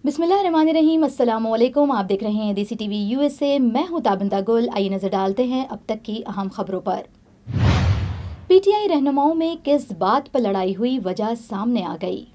बिस्मिल्लाहिर्रहमानिर्रहीम, अस्सलाम वालेकुम। आप देख रहे हैं देसी टीवी यूएसए। मैं हूं ताबिंदा गुल। आइए नजर डालते हैं अब तक की अहम खबरों पर। पीटीआई रहनुमाओं में किस बात पर लड़ाई हुई, वजह सामने आ गई।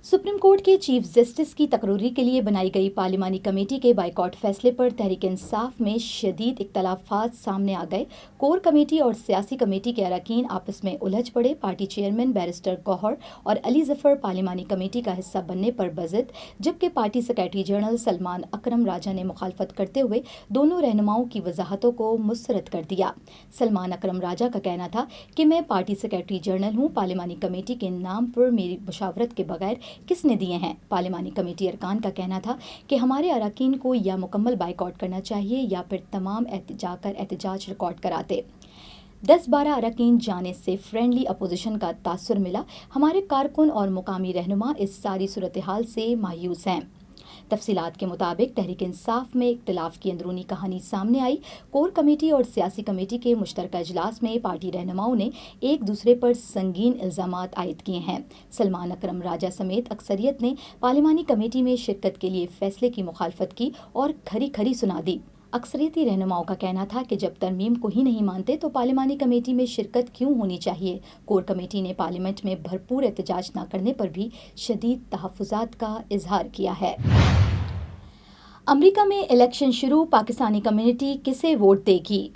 सुप्रीम कोर्ट के चीफ जस्टिस की तकरीर के लिए बनाई गई पार्लिमानी कमेटी के बाइकॉट फैसले पर तहरीक इंसाफ में शदीद इख्तलाफात सामने आ गए। कोर कमेटी और सियासी कमेटी के अरकान आपस में उलझ पड़े। पार्टी चेयरमैन बैरिस्टर गौहर और अली जफर पार्लिमानी कमेटी का हिस्सा बनने पर बज़िद, जबकि पार्टी सेक्रेटरी जनरल सलमान अकरम राजा ने मुखालफत करते हुए दोनों रहनुमाओं की वजाहतों को मुस्तरद कर दिया। सलमान अकरम राजा का कहना था कि मैं पार्टी सेक्रेटरी जनरल हूँ, पार्लिमानी कमेटी के नाम पर मेरी मुशावरत के बगैर किसने दिए हैं। पार्लिमानी कमेटी अरकान का कहना था कि हमारे अरकान को या मुकम्मल बाइकआउट करना चाहिए या फिर तमाम जाकर एहतजाज रिकॉर्ड कराते। 10-12 अरकान जाने से फ्रेंडली अपोजिशन का तासुर मिला। हमारे कारकुन और मुकामी रहनुमा इस सारी सूरत हाल से मायूस हैं। तफसीलात के मुताबिक तहरीक इंसाफ में इख्तिलाफ की अंदरूनी कहानी सामने आई। कोर कमेटी और सियासी कमेटी के मुश्तरका इजलास में पार्टी रहनुमाओं ने एक दूसरे पर संगीन इल्जामात आयद किए हैं। सलमान अकरम राजा समेत अक्सरियत ने पार्लिमानी कमेटी में शिरकत के लिए फैसले की मुखालफत की और खरी खरी सुना दी। अक्सरियती रहनुमाओं का कहना था कि जब तरमीम को ही नहीं मानते तो पार्लिमानी कमेटी में शिरकत क्यों होनी चाहिए। कोर कमेटी ने पार्लियामेंट में भरपूर एहतजाज न करने पर भी शदीद तहफ़्फ़ुज़ात का इजहार किया है। अमेरिका में इलेक्शन शुरू, पाकिस्तानी कम्युनिटी किसे वोट देगी।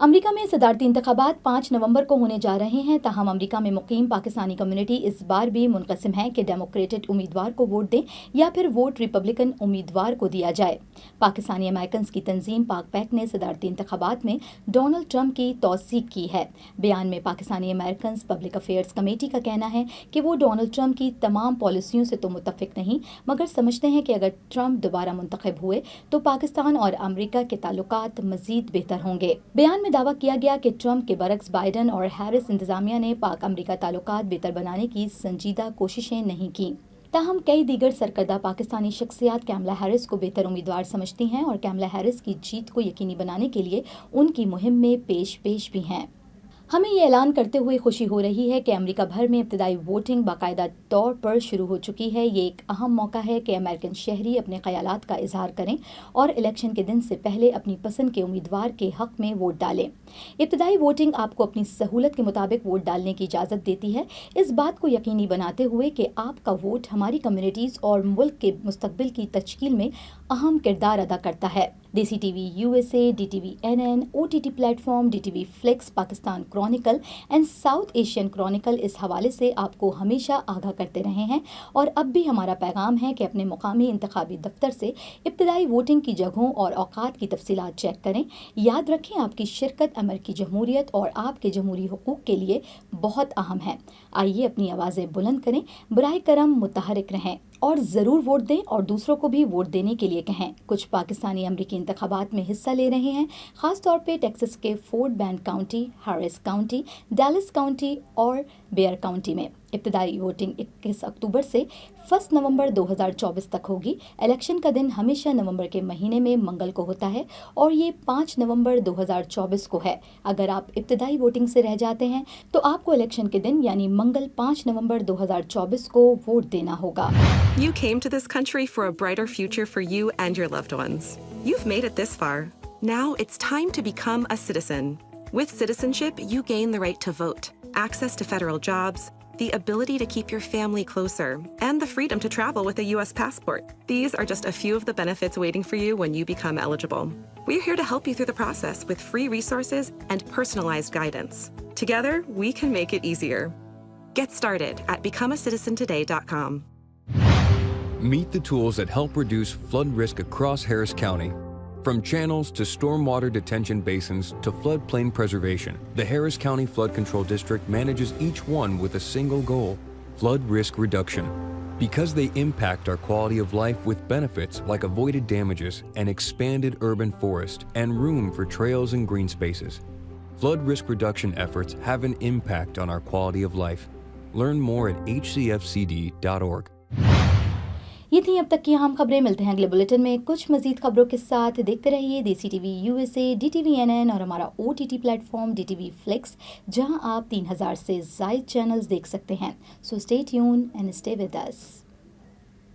अमेरिका में सदारती इंतखाबात 5 नवंबर को होने जा रहे हैं। ताहम अमेरिका में मुकीम पाकिस्तानी कम्युनिटी इस बार भी मुनक़सिम है कि डेमोक्रेटेड उम्मीदवार को वोट दें या फिर वोट रिपब्लिकन उम्मीदवार को दिया जाए। पाकिस्तानी अमेरिकन्स की तंजीम पाक पैक ने सदारती इंतखाबात में डोनाल्ड ट्रंप की तौसीक की है। बयान में Pakistani Americans public affairs committee का कहना है कि वो डोनाल्ड ट्रंप की तमाम पॉलिसियों से तो मुतफिक नहीं, मगर समझते हैं कि अगर ट्रंप दोबारा मुंतखब हुए तो पाकिस्तान और अमेरिका के ताल्लुकात मजीद बेहतर होंगे। बयान में दावा किया गया कि ट्रंप के बरक्स बाइडन और हैरिस इंतजामिया ने पाक अमेरिका ताल्लुकात बेहतर बनाने की संजीदा कोशिशें नहीं की। ताहम कई दीगर सरकर्दा पाकिस्तानी शख्सियात कैमला हैरिस को बेहतर उम्मीदवार समझती हैं और कैमला हैरिस की जीत को यकीनी बनाने के लिए उनकी मुहिम में पेश भी हैं। हमें ये ऐलान करते हुए खुशी हो रही है कि अमेरिका भर में इब्तदाई वोटिंग बाकायदा तौर पर शुरू हो चुकी है। ये एक अहम मौका है कि अमेरिकन शहरी अपने ख्यालात का इजहार करें और इलेक्शन के दिन से पहले अपनी पसंद के उम्मीदवार के हक में वोट डालें। इब्तदाई वोटिंग आपको अपनी सहूलत के मुताबिक वोट डालने की इजाज़त देती है, इस बात को यकीनी बनाते हुए कि आपका वोट हमारी कम्युनिटीज़ और मुल्क के मुस्तकबिल की तश्कील में अहम किरदार अदा करता है। देसी TV USA, DTV-NN, OTT platform DTV flix, Pakistan Chronicle and south Asian Chronicle इस हवाले से आपको हमेशा आगाह करते रहे हैं और अब भी हमारा पैगाम है कि अपने मुकामी इंतखाबी दफ्तर से इब्तदाई वोटिंग की जगहों और औकात की तफसीलात चेक करें। याद रखें, आपकी शिरकत अमेरिकी जमहूरियत और आपके जमहूरी हुकूक के लिए बहुत अहम है। आइए अपनी आवाज़ें बुलंद करें, बराए करम मुतहरिक रहें और ज़रूर वोट दें और दूसरों को भी वोट देने के लिए कहें। कुछ पाकिस्तानी अमरीकी इंतखाबात में हिस्सा ले रहे हैं, ख़ास तौर पे टेक्सास के fort bend county, Harris county, Dallas county और बेयर काउंटी में। इब्तदाई वोटिंग 21 अक्टूबर से 1 नवंबर 2024 तक होगी। इलेक्शन का दिन हमेशा नवंबर के महीने में मंगल को होता है और ये 5 नवंबर 2024 को है। अगर आप इब्तदाई वोटिंग से रह जाते हैं तो आपको इलेक्शन के दिन यानी मंगल 5 नवंबर 2024 को वोट देना होगा। You came to this country for a brighter future for you and your loved ones. You've made it this far. Now it's time to become a citizen. With citizenship, you gain the right to vote, access to federal jobs, the ability to keep your family closer, and the freedom to travel with a U.S. passport. These are just a few of the benefits waiting for you when you become eligible. We're here to help you through the process with free resources and personalized guidance. Together, we can make it easier. Get started at becomeacitizentoday.com. Meet the tools that help reduce flood risk across Harris County. From channels to stormwater detention basins to floodplain preservation, the Harris County Flood Control District manages each one with a single goal: flood risk reduction. Because they impact our quality of life with benefits like avoided damages, an expanded urban forest, and room for trails and green spaces. Flood risk reduction efforts have an impact on our quality of life. Learn more at hcfcd.org. ये थी अब तक की अहम खबरें। मिलते हैं अगले बुलेटिन में कुछ मजीद खबरों के साथ। देखते रहिए देसी टीवी यूएसए, DTV-NN और हमारा OTT प्लेटफॉर्म DTV फ्लिक्स, जहां आप 3000 से ज़ायद चैनल्स देख सकते हैं। So stay tune and stay with us.